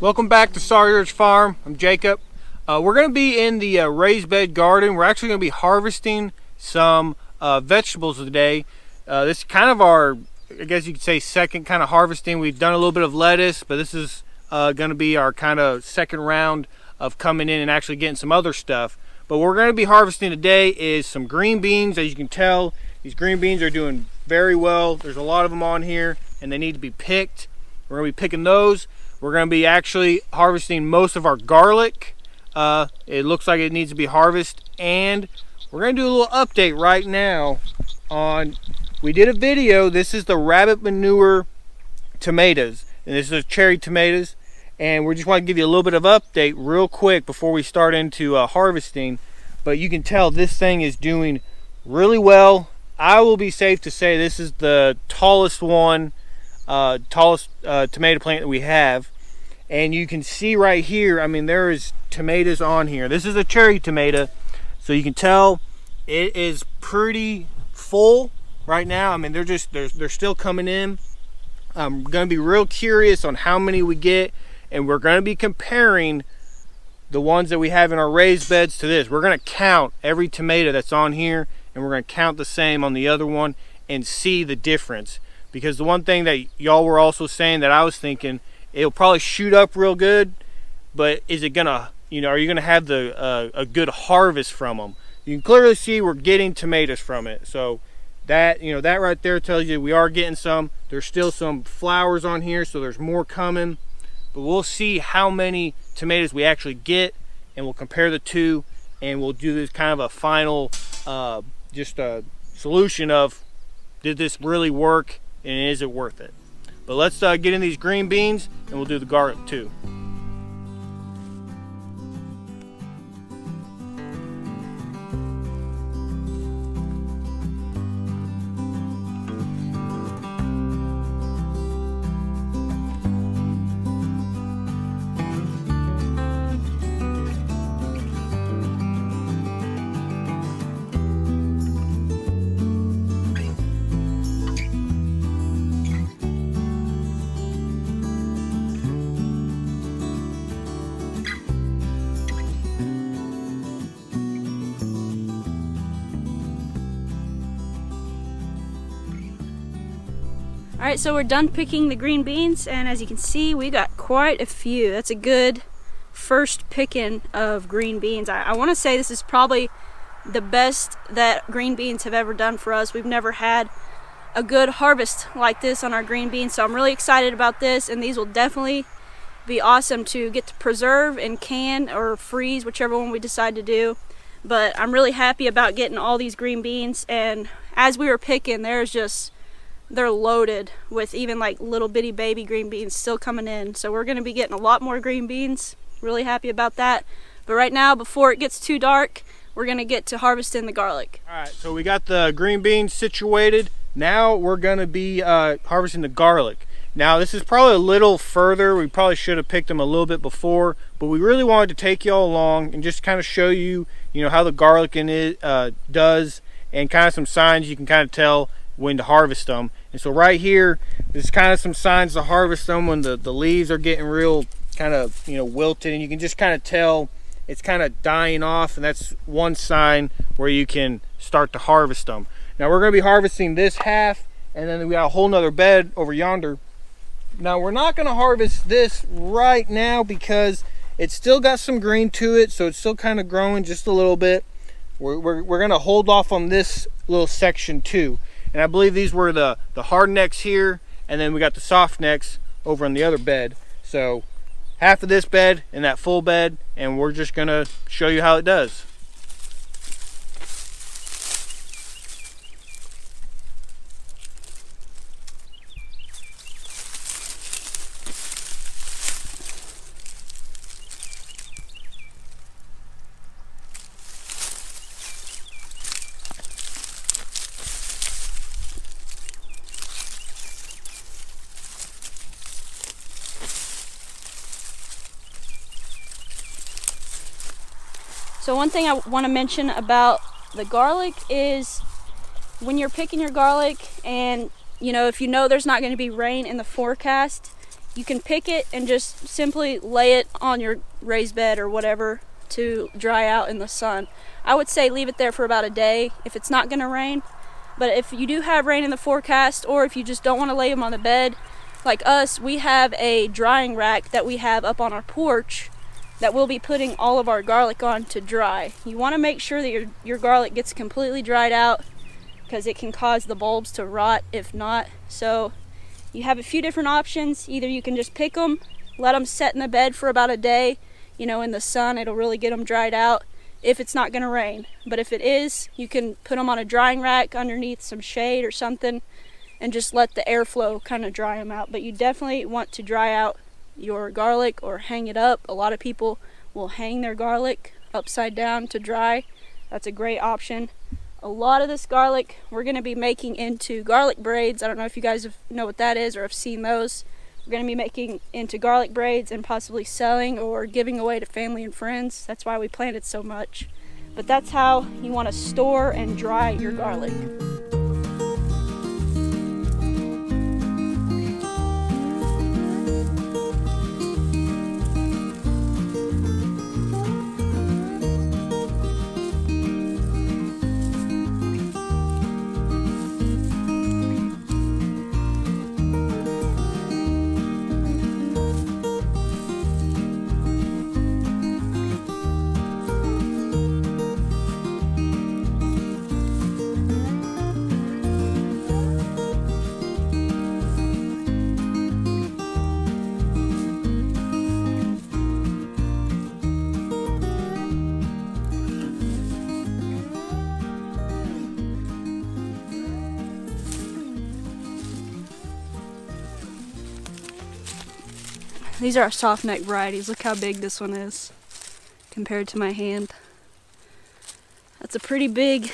Welcome back to Sawyer's Farm. I'm Jacob. We're going to be in the raised bed garden. We're actually going to be harvesting some vegetables today. This is kind of our, I guess you could say, second kind of harvesting. We've done a little bit of lettuce, but this is going to be our kind of second round of coming in and actually getting some other stuff. But what we're going to be harvesting today is some green beans. As you can tell, these green beans are doing very well. There's a lot of them on here and they need to be picked. We're going to be picking those. We're going to be actually harvesting most of our garlic. It looks like it needs to be harvested, and we're going to do a little update right now on, we did a video. This is the rabbit manure tomatoes, and this is cherry tomatoes, and we just want to give you a little bit of update real quick before we start into harvesting. But you can tell this thing is doing really well. I will be safe to say this is the tallest one, tallest tomato plant that we have. And you can see right here, I mean, there is tomatoes on here. This is a cherry tomato, so you can tell it is pretty full right now. I mean, they're still coming in. I'm gonna be real curious on how many we get, and we're gonna be comparing the ones that we have in our raised beds to this. We're gonna count every tomato that's on here, and we're gonna count the same on the other one and see the difference. Because the one thing that y'all were also saying that I was thinking, it'll probably shoot up real good, but is it gonna, are you gonna have a good harvest from them? You can clearly see we're getting tomatoes from it. So that, that right there tells you we are getting some. There's still some flowers on here, so there's more coming. But we'll see how many tomatoes we actually get, and we'll compare the two, and we'll do this kind of a final, just a solution of, did this really work, and is it worth it? But let's get in these green beans, and we'll do the garlic too. Alright, so we're done picking the green beans, and as you can see, we got quite a few. That's a good first picking of green beans. I want to say this is probably the best that green beans have ever done for us. We've never had a good harvest like this on our green beans, so I'm really excited about this, and these will definitely be awesome to get to preserve and can or freeze, whichever one we decide to do. But I'm really happy about getting all these green beans, and as we were picking, they're loaded with even like little bitty baby green beans still coming in. So we're going to be getting a lot more green beans. Really happy about that. But right now, before it gets too dark, we're going to get to harvesting the garlic. All right, so we got the green beans situated. Now we're going to be harvesting the garlic. Now this is probably a little further. We probably should have picked them a little bit before, but we really wanted to take y'all along and just kind of show you, how the garlic in it does, and kind of some signs you can kind of tell when to harvest them. And so right here, there's kind of some signs to harvest them when the leaves are getting real kind of wilted, and you can just kind of tell it's kind of dying off, and that's one sign where you can start to harvest them. Now we're going to be harvesting this half, and then we got a whole nother bed over yonder. Now we're not going to harvest this right now because it's still got some green to it, so it's still kind of growing just a little bit. We're going to hold off on this little section too. And I believe these were the hard necks here, and then we got the soft necks over on the other bed. So half of this bed and that full bed, and we're just gonna show you how it does. So one thing I want to mention about the garlic is when you're picking your garlic, and if there's not going to be rain in the forecast, you can pick it and just simply lay it on your raised bed or whatever to dry out in the sun. I would say leave it there for about a day if it's not going to rain. But if you do have rain in the forecast, or if you just don't want to lay them on the bed, like us, we have a drying rack that we have up on our porch that we'll be putting all of our garlic on to dry. You want to make sure that your garlic gets completely dried out, because it can cause the bulbs to rot if not. So you have a few different options. Either you can just pick them, let them set in the bed for about a day, in the sun. It'll really get them dried out if it's not going to rain. But if it is, you can put them on a drying rack underneath some shade or something and just let the airflow kind of dry them out. But you definitely want to dry out your garlic or hang it up. A lot of people will hang their garlic upside down to dry. That's a great option. A lot of this garlic we're going to be making into garlic braids. I don't know if you guys know what that is or have seen those. We're going to be making into garlic braids and possibly selling or giving away to family and friends. That's why we planted so much. But that's how you want to store and dry your garlic. These are our soft neck varieties. Look how big this one is compared to my hand. That's a pretty big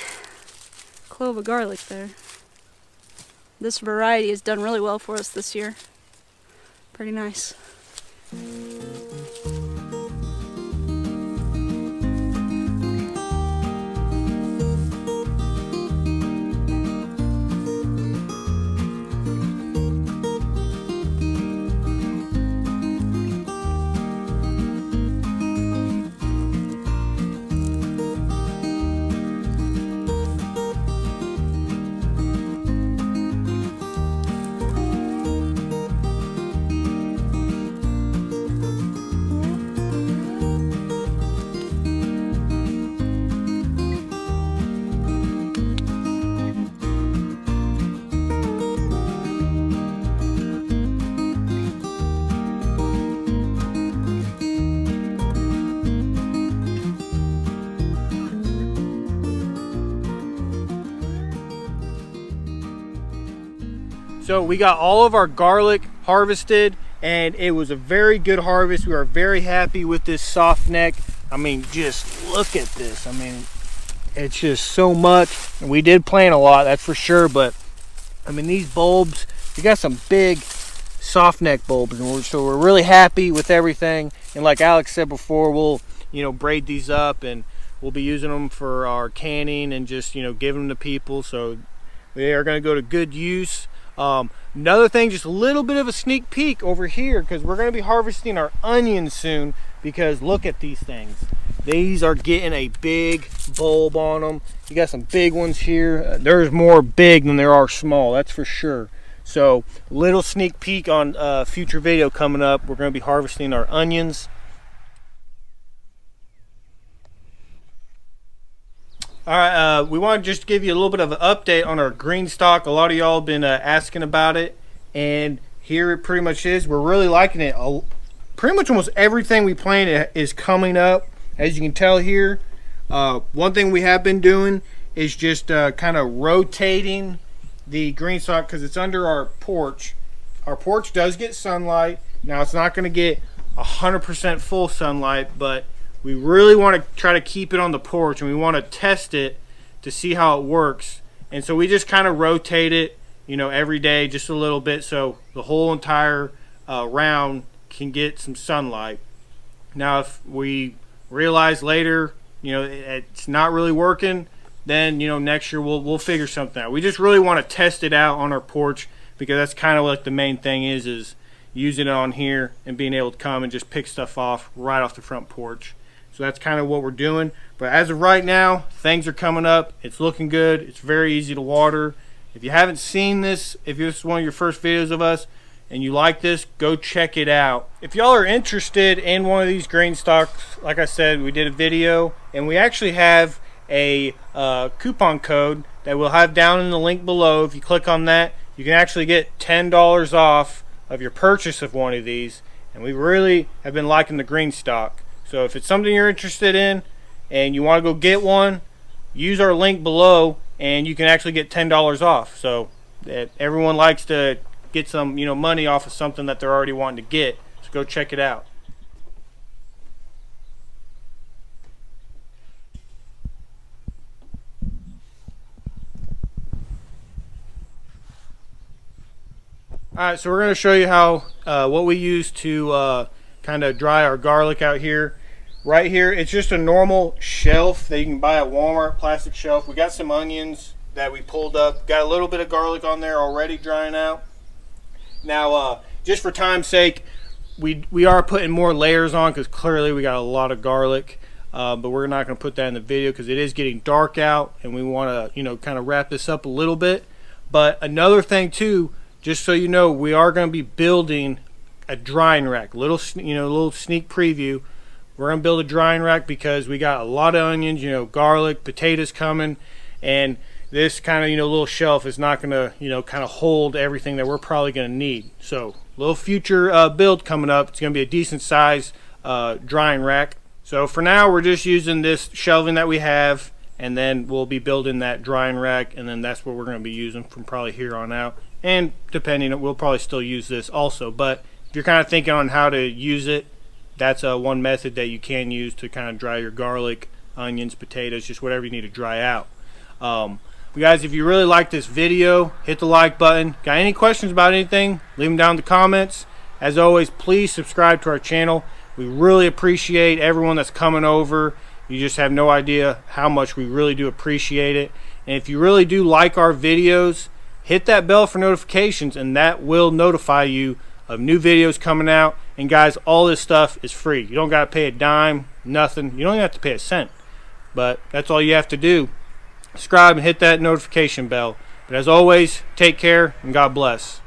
clove of garlic there. This variety has done really well for us this year. Pretty nice. So we got all of our garlic harvested, and it was a very good harvest. We are very happy with this soft neck. I mean, just look at this. I mean, it's just so much. And we did plant a lot, that's for sure, but I mean, these bulbs, we got some big soft neck bulbs, and so we're really happy with everything. And like Alex said before, we'll, you know, braid these up, and we'll be using them for our canning and just, you know, giving them to people. So they are going to go to good use. Another thing, just a little bit of a sneak peek over here, because we're going to be harvesting our onions soon, because look at these things. These are getting a big bulb on them. You got some big ones here. There's more big than there are small, that's for sure. So little sneak peek on a future video coming up. We're going to be harvesting our onions. All right, we want to just give you a little bit of an update on our green stock. A lot of y'all have been asking about it, and here it pretty much is. We're really liking it. Pretty much almost everything we planted is coming up, as you can tell here. One thing we have been doing is just kind of rotating the green stock, because it's under our porch. Our porch does get sunlight. Now, it's not going to get 100% full sunlight, but we really want to try to keep it on the porch, and we want to test it to see how it works. And so we just kind of rotate it, you know, every day just a little bit, so the whole entire round can get some sunlight. Now, if we realize later, you know, it's not really working, then, you know, next year we'll figure something out. We just really want to test it out on our porch, because that's kind of like the main thing is using it on here and being able to come and just pick stuff off right off the front porch. So that's kind of what we're doing. But as of right now, things are coming up. It's looking good. It's very easy to water. If you haven't seen this, if this is one of your first videos of us and you like this, go check it out. If y'all are interested in one of these green stalks, like I said, we did a video, and we actually have a coupon code that we'll have down in the link below. If you click on that, you can actually get $10 off of your purchase of one of these, and we really have been liking the green stock. So if it's something you're interested in and you want to go get one, use our link below and you can actually get $10 off. So that everyone likes to get some, you know, money off of something that they're already wanting to get. So go check it out. Alright, so we're going to show you how what we use to kind of dry our garlic out here. Right here, it's just a normal shelf that you can buy at Walmart, plastic shelf. We got some onions that we pulled up. Got a little bit of garlic on there already drying out. Now, just for time's sake, we are putting more layers on, because clearly we got a lot of garlic. But we're not going to put that in the video because it is getting dark out, and we want to, you know, kind of wrap this up a little bit. But another thing too, just so you know, we are going to be building a drying rack. Little sneak preview. We're going to build a drying rack because we got a lot of onions, you know, garlic, potatoes coming, and this kind of, you know, little shelf is not going to, you know, kind of hold everything that we're probably going to need. So, little future build coming up. It's going to be a decent size drying rack. So for now, we're just using this shelving that we have, and then we'll be building that drying rack, and then that's what we're going to be using from probably here on out. And depending, we'll probably still use this also. But if you're kind of thinking on how to use it, that's one method that you can use to kind of dry your garlic, onions, potatoes, just whatever you need to dry out. But guys, if you really like this video, hit the like button. Got any questions about anything, leave them down in the comments. As always, please subscribe to our channel. We really appreciate everyone that's coming over. You just have no idea how much we really do appreciate it. And if you really do like our videos, hit that bell for notifications, and that will notify you of new videos coming out. And guys, all this stuff is free. You don't got to pay a dime, nothing. You don't even have to pay a cent. But that's all you have to do. Subscribe and hit that notification bell. But as always, take care and God bless.